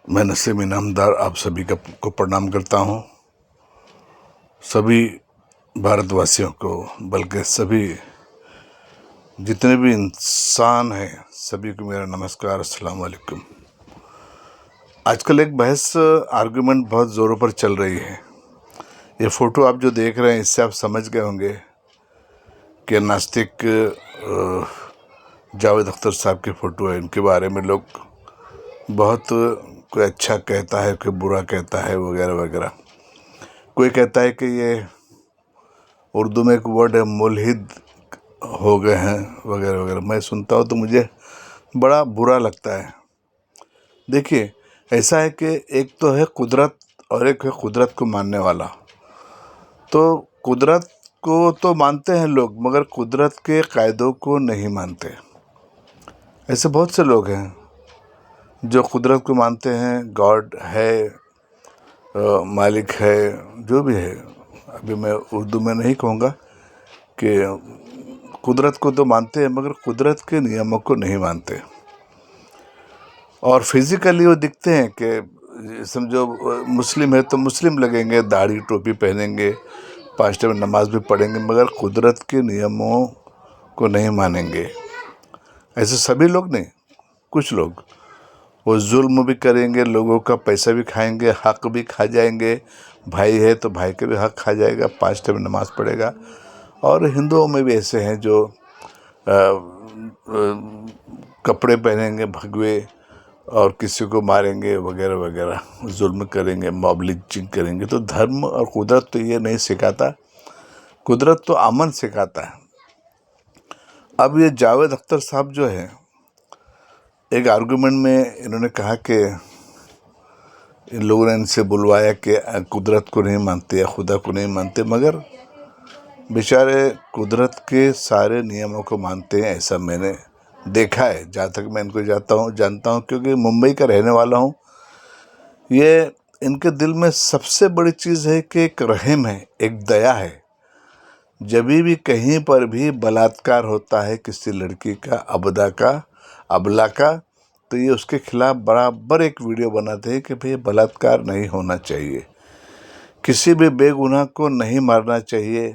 मैं नसीम इनामदार आप सभी को प्रणाम करता हूँ। सभी भारतवासियों को, बल्कि सभी जितने भी इंसान हैं सभी को मेरा नमस्कार, अस्सलाम वालेकुम। आजकल एक बहस आर्गुमेंट बहुत ज़ोरों पर चल रही है। ये फ़ोटो आप जो देख रहे हैं इससे आप समझ गए होंगे कि नास्तिक जावेद अख्तर साहब की फ़ोटो है। इनके बारे में लोग बहुत, कोई अच्छा कहता है, कोई बुरा कहता है, वगैरह वगैरह। कोई कहता है कि ये उर्दू में एक वर्ड है मुल्हिद हो गए हैं, वगैरह वगैरह। मैं सुनता हूँ तो मुझे बड़ा बुरा लगता है। देखिए, ऐसा है कि एक तो है कुदरत और एक है कुदरत को मानने वाला। तो कुदरत को तो मानते हैं लोग, मगर कुदरत के कायदों को नहीं मानते। ऐसे बहुत से लोग हैं जो कुदरत को मानते हैं, गॉड है, मालिक है, जो भी है। अभी मैं उर्दू में नहीं कहूँगा कि कुदरत को तो मानते हैं मगर कुदरत के नियमों को नहीं मानते। और फिज़िकली वो दिखते हैं कि समझो मुस्लिम है तो मुस्लिम लगेंगे, दाढ़ी टोपी पहनेंगे, 5 टाइम नमाज भी पढ़ेंगे, मगर कुदरत के नियमों को नहीं मानेंगे। ऐसे सभी लोग नहीं, कुछ लोग वो जुल्म भी करेंगे, लोगों का पैसा भी खाएंगे, हक भी खा जाएंगे। भाई है तो भाई के भी हक खा जाएगा, 5 टाइम नमाज पढ़ेगा। और हिंदुओं में भी ऐसे हैं जो कपड़े पहनेंगे भगवे और किसी को मारेंगे, वगैरह वगैरह, जुल्म करेंगे, मॉब लिंचिंग करेंगे। तो धर्म और कुदरत तो ये नहीं सिखाता, कुदरत तो अमन सिखाता है। अब ये जावेद अख्तर साहब जो है, एक आर्गुमेंट में इन्होंने कहा कि इन लोगों ने इनसे बुलवाया कि कुदरत को नहीं मानते या खुदा को नहीं मानते, मगर बेचारे कुदरत के सारे नियमों को मानते हैं। ऐसा मैंने देखा है, जहाँ तक मैं इनको जानता हूँ, क्योंकि मुंबई का रहने वाला हूँ। ये इनके दिल में सबसे बड़ी चीज़ है कि एक रहम है, एक दया है। जब भी कहीं पर भी बलात्कार होता है किसी लड़की का, अबला का, तो ये उसके खिलाफ बराबर एक वीडियो बनाते हैं कि भाई बलात्कार नहीं होना चाहिए, किसी भी बेगुनाह को नहीं मारना चाहिए।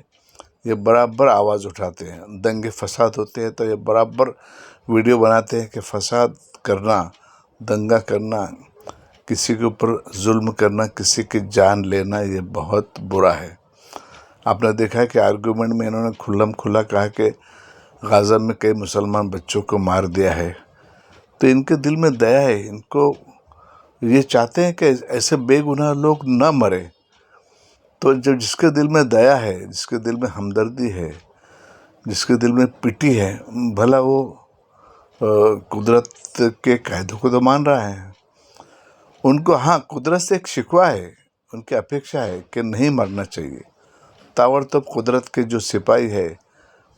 ये बराबर आवाज़ उठाते हैं। दंगे फसाद होते हैं तो ये बराबर वीडियो बनाते हैं कि फसाद करना, दंगा करना, किसी के ऊपर जुल्म करना, किसी की जान लेना, ये बहुत बुरा है। आपने देखा है कि आर्गुमेंट में इन्होंने खुल्लम खुला कहा कि गाज़ा में कई मुसलमान बच्चों को मार दिया है। तो इनके दिल में दया है, इनको ये चाहते हैं कि ऐसे बेगुनाह लोग ना मरे। तो जब जिसके दिल में दया है, जिसके दिल में हमदर्दी है, जिसके दिल में पिटी है, भला वो कुदरत के कायदों को तो मान रहा है। उनको हाँ, कुदरत से एक शिकवा है, उनकी अपेक्षा है कि नहीं मरना चाहिए। ताबड़तोड़ कुदरत के जो सिपाही है,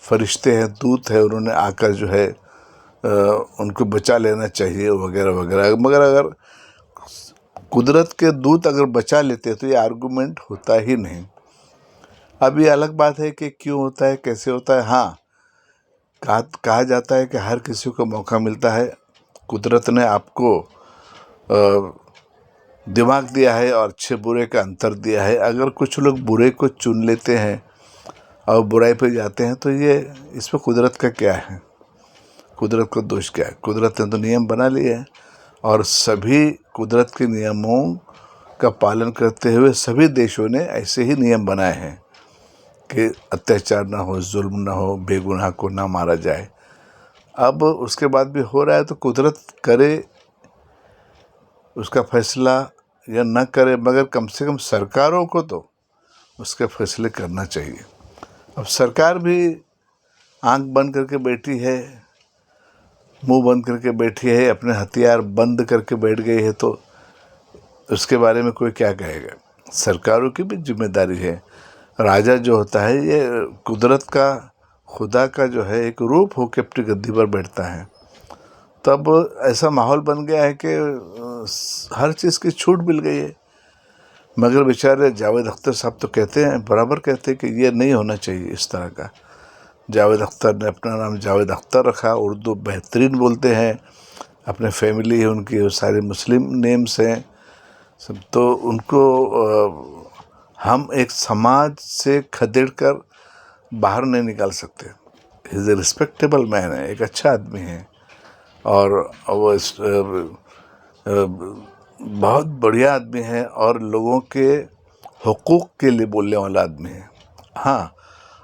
फरिश्ते हैं, दूत है, उन्होंने आकर जो है उनको बचा लेना चाहिए, वगैरह वगैरह। मगर अगर कुदरत के दूत अगर बचा लेते तो ये आर्गुमेंट होता ही नहीं। अब ये अलग बात है कि क्यों होता है, कैसे होता है। हाँ, कहा जाता है कि हर किसी को मौका मिलता है। कुदरत ने आपको दिमाग दिया है और अच्छे बुरे का अंतर दिया है। अगर कुछ लोग बुरे को चुन लेते हैं और बुराई पे जाते हैं तो ये इसमें कुदरत का क्या है, कुदरत का दोष क्या है। कुदरत ने तो नियम बना लिए हैं और सभी कुदरत के नियमों का पालन करते हुए सभी देशों ने ऐसे ही नियम बनाए हैं कि अत्याचार ना हो, जुल्म ना हो, बेगुनाह को ना मारा जाए। अब उसके बाद भी हो रहा है तो कुदरत करे उसका फैसला या ना करे, मगर कम से कम सरकारों को तो उसके फैसले करना चाहिए। अब सरकार भी आंख बंद करके बैठी है, मुंह बंद करके बैठी है, अपने हथियार बंद करके बैठ गई है, तो उसके बारे में कोई क्या कहेगा। सरकारों की भी जिम्मेदारी है। राजा जो होता है ये कुदरत का, खुदा का जो है एक रूप होकर अपनी गद्दी पर बैठता है। तब ऐसा माहौल बन गया है कि हर चीज़ की छूट मिल गई है। मगर बेचारे जावेद अख्तर साहब तो कहते हैं, बराबर कहते हैं कि ये नहीं होना चाहिए इस तरह का। जावेद अख्तर ने अपना नाम जावेद अख्तर रखा, उर्दू बेहतरीन बोलते हैं, अपने फैमिली है उनकी, वो सारे मुस्लिम नेम्स हैं सब, तो उनको हम एक समाज से खदेड़ कर बाहर नहीं निकाल सकते। इज़ ए रिस्पेक्टेबल मैन है, एक अच्छा आदमी है, और वो बहुत बढ़िया आदमी है और लोगों के हुकूक के लिए बोलने वाला आदमी है। हाँ,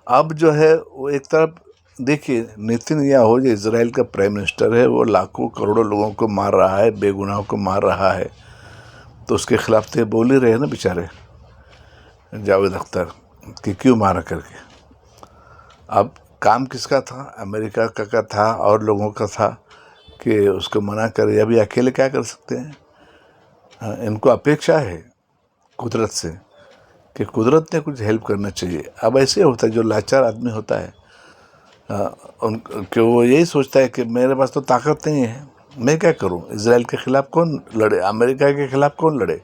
अब जो है वो एक तरफ देखिए, नेतन्याहू जो इजराइल का प्राइम मिनिस्टर है, वो लाखों करोड़ों लोगों को मार रहा है, बेगुनाहों को मार रहा है, तो उसके खिलाफ तो ये बोल ही रहे हैं ना बेचारे जावेद अख्तर कि क्यों मारा करके। अब काम किसका था? अमेरिका का था और लोगों का था कि उसको मना करे। अभी अकेले क्या कर सकते हैं? इनको अपेक्षा है कुदरत से कि कुदरत ने कुछ हेल्प करना चाहिए। अब ऐसे होता है, जो लाचार आदमी होता है उनको वो यही सोचता है कि मेरे पास तो ताकत नहीं है, मैं क्या करूं? इजराइल के ख़िलाफ़ कौन लड़े? अमेरिका के ख़िलाफ़ कौन लड़े?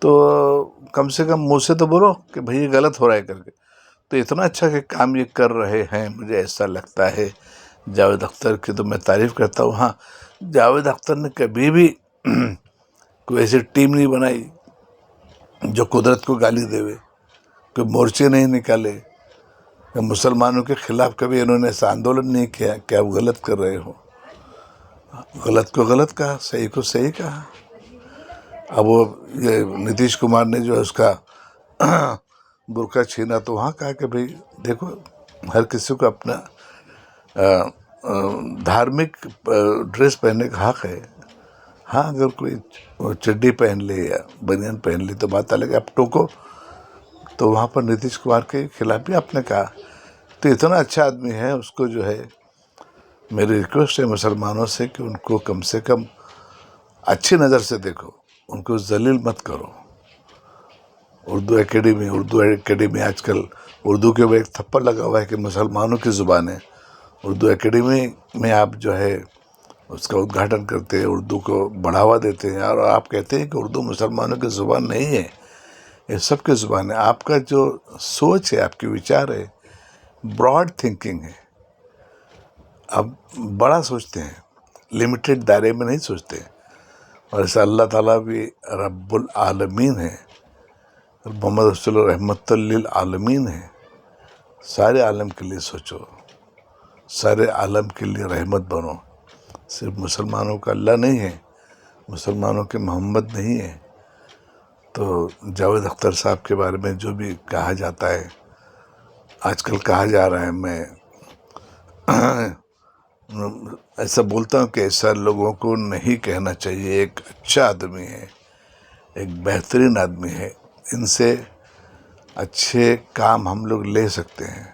तो कम से कम मुँह से तो बोलो कि भाई ये गलत हो रहा है करके। तो इतना अच्छा कि काम ये कर रहे हैं, मुझे ऐसा लगता है। जावेद अख्तर की तो मैं तारीफ़ करता हूँ। हाँ, जावेद अख्तर ने कभी भी कोई ऐसी टीम नहीं बनाई जो कुदरत को गाली देवे, कोई मोर्चे नहीं निकाले, मुसलमानों के खिलाफ कभी इन्होंने ऐसा आंदोलन नहीं किया कि आप गलत कर रहे हो। गलत को गलत कहा, सही को सही कहा। अब वो ये नीतीश कुमार ने जो है उसका बुर्का छीना, तो वहाँ कहा कि भाई देखो, हर किसी को अपना धार्मिक ड्रेस पहनने का हक है। हाँ, अगर कोई चड्डी पहन ले या बनियान पहन ले तो बात अलग है, आप टोको। तो वहाँ पर नीतीश कुमार के खिलाफ भी आपने कहा। तो इतना अच्छा आदमी है, उसको जो है मेरी रिक्वेस्ट है मुसलमानों से कि उनको कम से कम अच्छी नज़र से देखो, उनको जलील मत करो। उर्दू एकेडमी आजकल उर्दू के ऊपर एक थप्पड़ लगा हुआ है कि मुसलमानों की ज़ुबान है। उर्दू एकेडमी में आप जो है उसका उद्घाटन करते हैं, उर्दू को बढ़ावा देते हैं, और आप कहते हैं कि उर्दू मुसलमानों की ज़ुबान नहीं है, ये सबकी ज़ुबान है। आपका जो सोच है, आपके विचार है, ब्रॉड थिंकिंग है, आप बड़ा सोचते हैं, लिमिटेड दायरे में नहीं सोचते। और ऐसा अल्लाह ताला भी रब्बुल आलमीन है, मोहम्मद रसूल रहमतुल लिल आलमीन है। सारे आलम के लिए सोचो, सारे आलम के लिए रहमत बनो। सिर्फ मुसलमानों का अल्लाह नहीं है, मुसलमानों के मोहम्मद नहीं है। तो जावेद अख्तर साहब के बारे में जो भी कहा जाता है, आजकल कहा जा रहा है, मैं ऐसा बोलता हूँ कि ऐसा लोगों को नहीं कहना चाहिए। एक अच्छा आदमी है, एक बेहतरीन आदमी है, इनसे अच्छे काम हम लोग ले सकते हैं।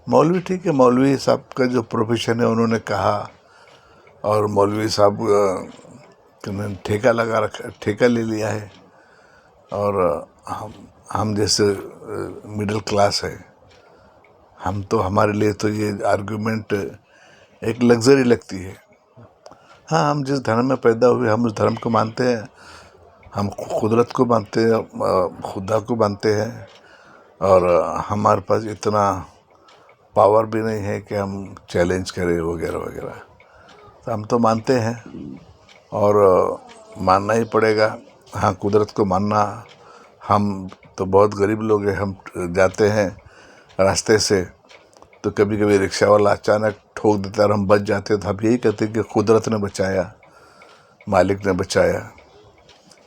मौलवी ठीक है, मौलवी साहब का जो प्रोफेशन है उन्होंने कहा, और मौलवी साहब ने ठेका ले लिया है। और हम जैसे मिडिल क्लास है, हम तो, हमारे लिए तो ये आर्गुमेंट एक लग्जरी लगती है। हाँ, हम जिस धर्म में पैदा हुए हम उस धर्म को मानते हैं, हम कुदरत को मानते हैं, खुदा को मानते हैं, और हमारे पास इतना पावर भी नहीं है कि हम चैलेंज करें वगैरह वगैरह। तो हम तो मानते हैं और मानना ही पड़ेगा। हाँ, कुदरत को मानना, हम तो बहुत गरीब लोग हैं, हम जाते हैं रास्ते से तो कभी कभी रिक्शा वाला अचानक ठोक देता है और हम बच जाते हैं, तो हम यही कहते हैं कि कुदरत ने बचाया, मालिक ने बचाया।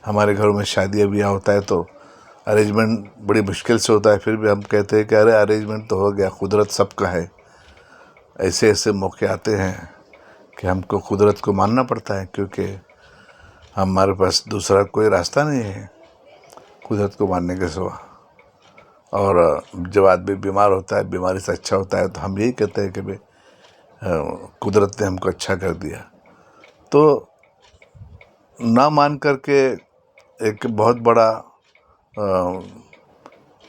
हमारे घरों में शादी ब्याह होता है तो अरेंजमेंट बड़ी मुश्किल से होता है, फिर भी हम कहते हैं कि अरे अरेंजमेंट तो हो गया, कुदरत सबका है। ऐसे ऐसे मौके आते हैं कि हमको कुदरत को मानना पड़ता है, क्योंकि हमारे पास दूसरा कोई रास्ता नहीं है कुदरत को मानने के सिवा। और जब आदमी बीमार होता है, बीमारी से अच्छा होता है, तो हम यही कहते हैं कि भाई कुदरत ने हमको अच्छा कर दिया। तो ना मान करके एक बहुत बड़ा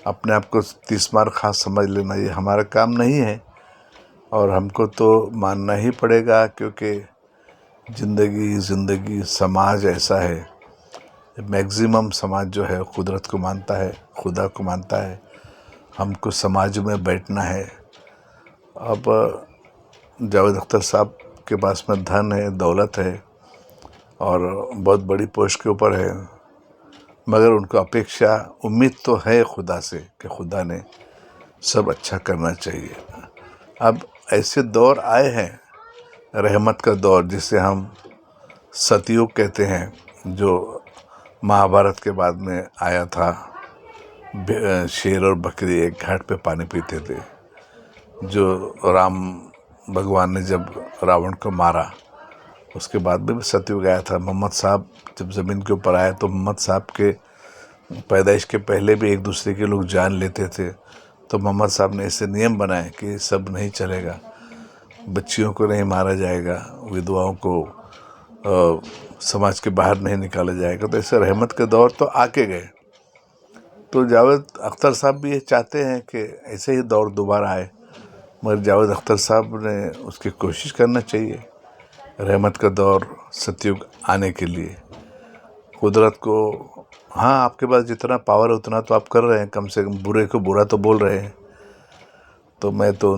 अपने आप को 30 मार खास समझ लेना, ये हमारा काम नहीं है। और हमको तो मानना ही पड़ेगा, क्योंकि ज़िंदगी समाज ऐसा है, मैक्सिमम समाज जो है कुदरत को मानता है, खुदा को मानता है। हमको समाज में बैठना है। अब जावेद अख्तर साहब आपके पास में धन है, दौलत है और बहुत बड़ी पोस्ट के ऊपर है, मगर उनको अपेक्षा, उम्मीद तो है खुदा से कि खुदा ने सब अच्छा करना चाहिए। अब ऐसे दौर आए हैं, रहमत का दौर जिसे हम सतयुग कहते हैं, जो महाभारत के बाद में आया था। शेर और बकरी एक घाट पे पानी पीते थे। जो राम भगवान ने जब रावण को मारा, उसके बाद में भी सतयुग आया था। मोहम्मद साहब जब ज़मीन के ऊपर आए तो मोहम्मद साहब के पैदाइश के पहले भी एक दूसरे के लोग जान लेते थे। तो मोहम्मद साहब ने ऐसे नियम बनाए कि सब नहीं चलेगा, बच्चियों को नहीं मारा जाएगा, विधवाओं को समाज के बाहर नहीं निकाला जाएगा। तो ऐसे रहमत के दौर तो आके गए। तो जावेद अख्तर साहब भी ये चाहते हैं कि ऐसे ही दौर दोबारा आए, मगर जावेद अख्तर साहब ने उसकी कोशिश करना चाहिए रहमत का दौर सतयुग आने के लिए। कुदरत को, हाँ, आपके पास जितना पावर है उतना तो आप कर रहे हैं, कम से कम बुरे को बुरा तो बोल रहे हैं। तो मैं तो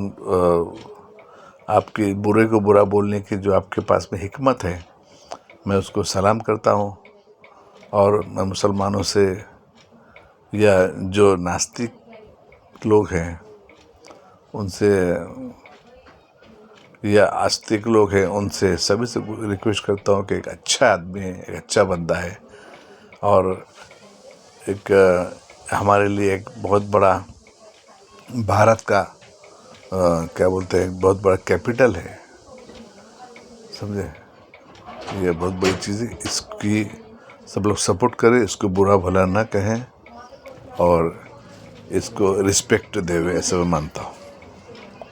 आपकी बुरे को बुरा बोलने की जो आपके पास में हिकमत है, मैं उसको सलाम करता हूँ। और मैं मुसलमानों से या जो नास्तिक लोग हैं उनसे, या आस्तिक लोग हैं उनसे, सभी से रिक्वेस्ट करता हूँ कि एक अच्छा आदमी है, एक अच्छा बंदा है और एक हमारे लिए एक बहुत बड़ा भारत का क्या बोलते हैं, एक बहुत बड़ा कैपिटल है, समझे। ये बहुत बड़ी चीज़ है, इसकी सब लोग सपोर्ट करें, इसको बुरा भला ना कहें और इसको रिस्पेक्ट देवे, ऐसा मैं मानता हूँ।